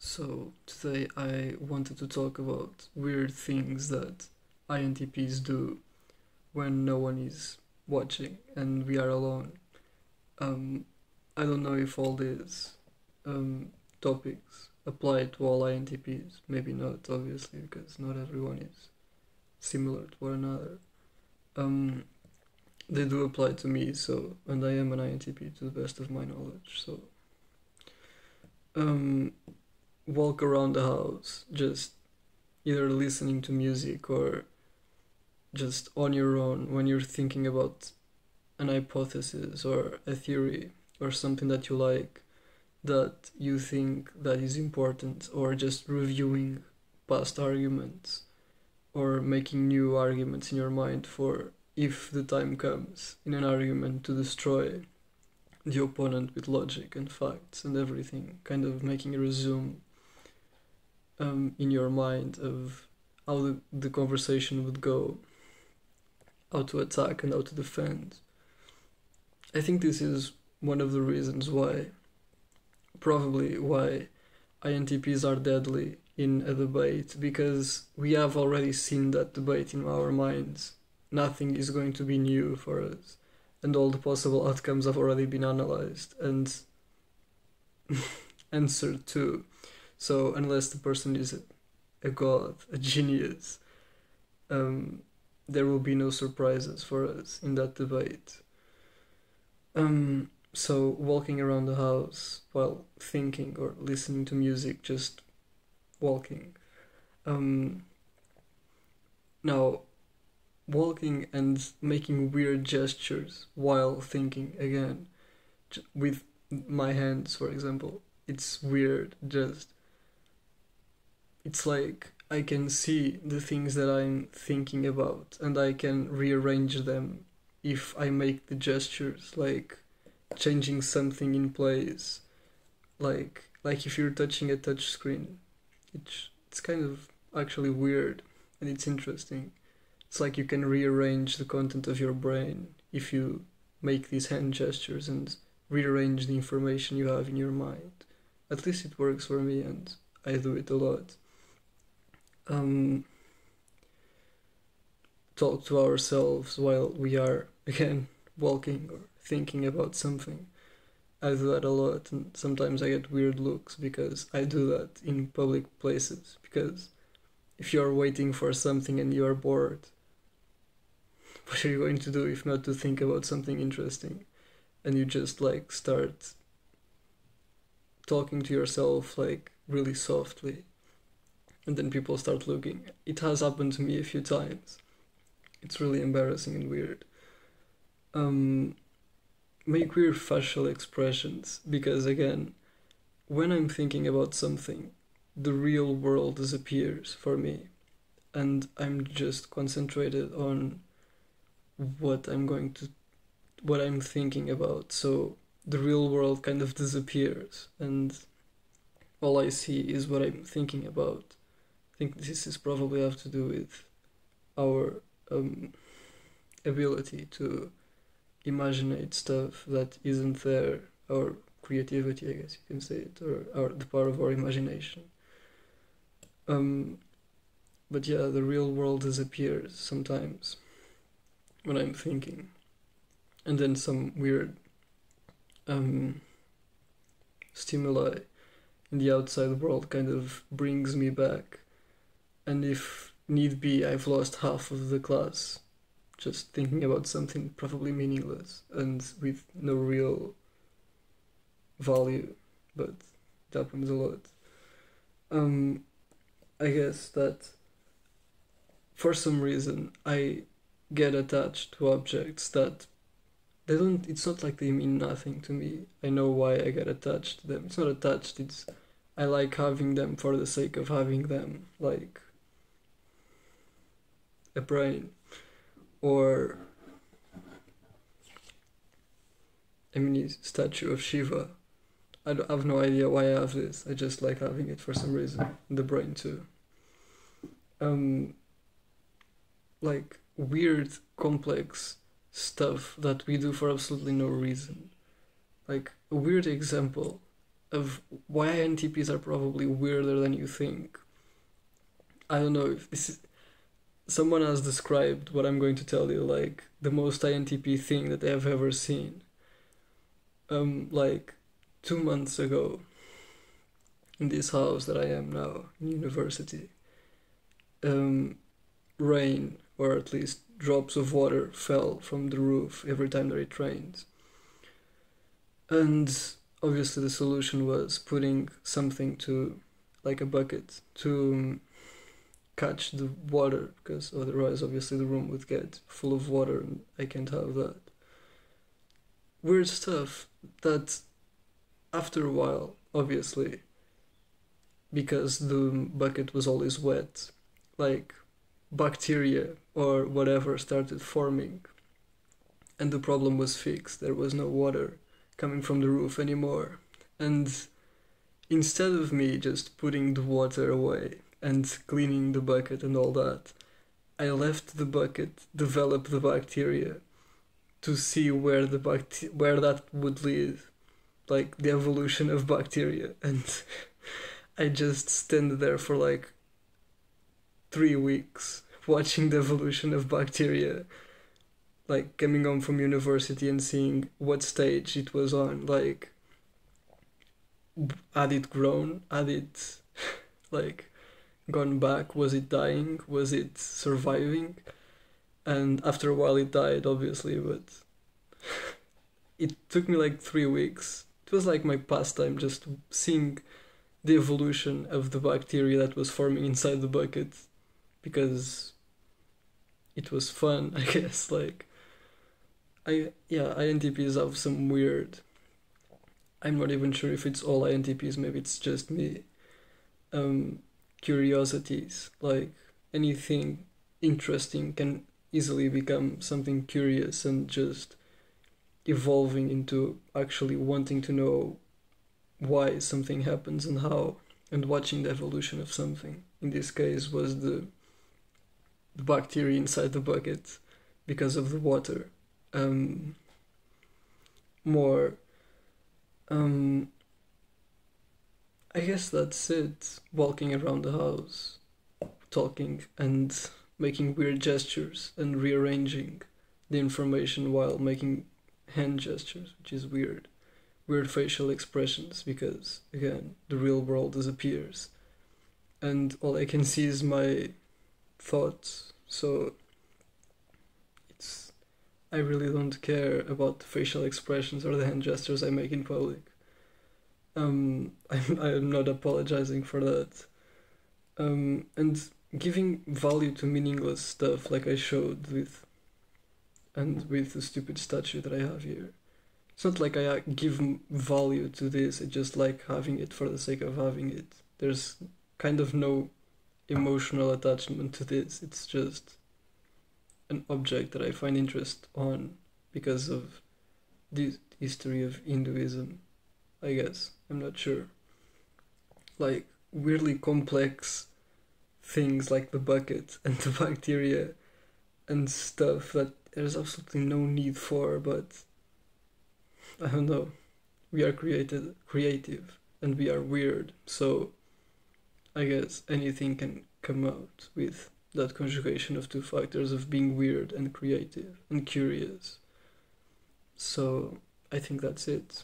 So today I wanted to talk about weird things that INTPs do when no one is watching and we are alone. Um, I don't know if all these um, topics apply to all INTPs. Maybe not, obviously, because not everyone is similar to one another. Um, they do apply to me, so and I am an INTP to the best of my knowledge. So um, walk around the house, just either listening to music or just on your own when you're thinking about an hypothesis or a theory or something that you like that you think that is important, or just reviewing past arguments or making new arguments in your mind for if the time comes in an argument to destroy the opponent with logic and facts and everything, kind of making a resume in your mind of how the conversation would go, how to attack and how to defend. I think this is one of the reasons why, probably why INTPs are deadly in a debate, because we have already seen that debate in our minds. Nothing is going to be new for us, and all the possible outcomes have already been analyzed and answered to. So unless the person is a god, a genius, um, there will be no surprises for us in that debate. So walking around the house while thinking or listening to music, just walking. Um, Now, walking and making weird gestures while thinking again, with my hands, for example, it's weird. Just it's like I can see the things that I'm thinking about and I can rearrange them if I make the gestures, like changing something in place, like if you're touching a touch screen. It's kind of actually weird and it's interesting. It's like you can rearrange the content of your brain if you make these hand gestures and rearrange the information you have in your mind. At least it works for me and I do it a lot. um, Talk to ourselves while we are, again, walking or thinking about something. I do that a lot, and sometimes I get weird looks because I do that in public places. Because if you are waiting for something and you are bored, what are you going to do if not to think about something interesting? And you just like start talking to yourself like really softly, and then people start looking. It has happened to me a few times. It's really embarrassing and weird. Um, make weird facial expressions because, again, when I'm thinking about something, the real world disappears for me, and I'm just concentrated on what I'm going to, what I'm thinking about. So the real world kind of disappears, and all I see is what I'm thinking about. I think this is probably have to do with our um, ability to imaginate stuff that isn't there, our creativity, I guess you can say it, or the power of our imagination. Um, but yeah, the real world disappears sometimes when I'm thinking, and then some weird um, stimuli in the outside world kind of brings me back, and if need be, I've lost half of the class just thinking about something probably meaningless and with no real value, but it happens a lot. Um, I guess that for some reason I get attached to objects that they don't. It's not like they mean nothing to me. I know why I get attached to them. It's not attached. It's I like having them for the sake of having them, like a brain or a mini statue of Shiva. I have no idea why I have this. I just like having it for some reason. The brain too. Um, like weird, complex stuff that we do for absolutely no reason. Like a weird example. of why INTPs are probably weirder than you think. I don't know if this is, someone has described what I'm going to tell you like the most INTP thing that they have ever seen. Like 2 months ago, in this house that I am now in university, rain, or at least drops of water, fell from the roof every time that it rains. And obviously the solution was putting something to, like a bucket, to catch the water, because otherwise obviously the room would get full of water and I can't have that. Weird stuff that after a while, obviously, because the bucket was always wet, like bacteria or whatever started forming, and the problem was fixed. There was no water coming from the roof anymore. And instead of me just putting the water away and cleaning the bucket and all that, I left the bucket develop the bacteria to see where where that would lead, like the evolution of bacteria. And I just stand there for like 3 weeks watching the evolution of bacteria, like coming home from university and seeing what stage it was on. Like, had it grown? Had it like gone back? Was it dying? Was it surviving? And after a while it died, obviously, but it took me like 3 weeks. It was like my pastime, just seeing the evolution of the bacteria that was forming inside the bucket, because it was fun, I guess. Like, INTPs have some weird, I'm not even sure if it's all INTPs, maybe it's just me, curiosities. Like, anything interesting can easily become something curious and just evolving into actually wanting to know why something happens and how, and watching the evolution of something. In this case was the bacteria inside the bucket because of the water. More I guess that's it. Walking around the house, talking and making weird gestures and rearranging the information while making hand gestures, which is weird. Weird facial expressions, because again, the real world disappears and all I can see is my thoughts. So it's, I really don't care about the facial expressions or the hand gestures I make in public. I'm not apologizing for that. And giving value to meaningless stuff, like I showed with, and with the stupid statue that I have here. It's not like I give value to this, I just like having it for the sake of having it. There's kind of no emotional attachment to this, it's just an object that I find interest on because of the history of Hinduism, I guess. I'm not sure. Like, weirdly complex things like the bucket and the bacteria and stuff that there's absolutely no need for, but I don't know. We are creative, and we are weird, so I guess anything can come out with that conjugation of two factors of being weird and creative and curious. So I think that's it.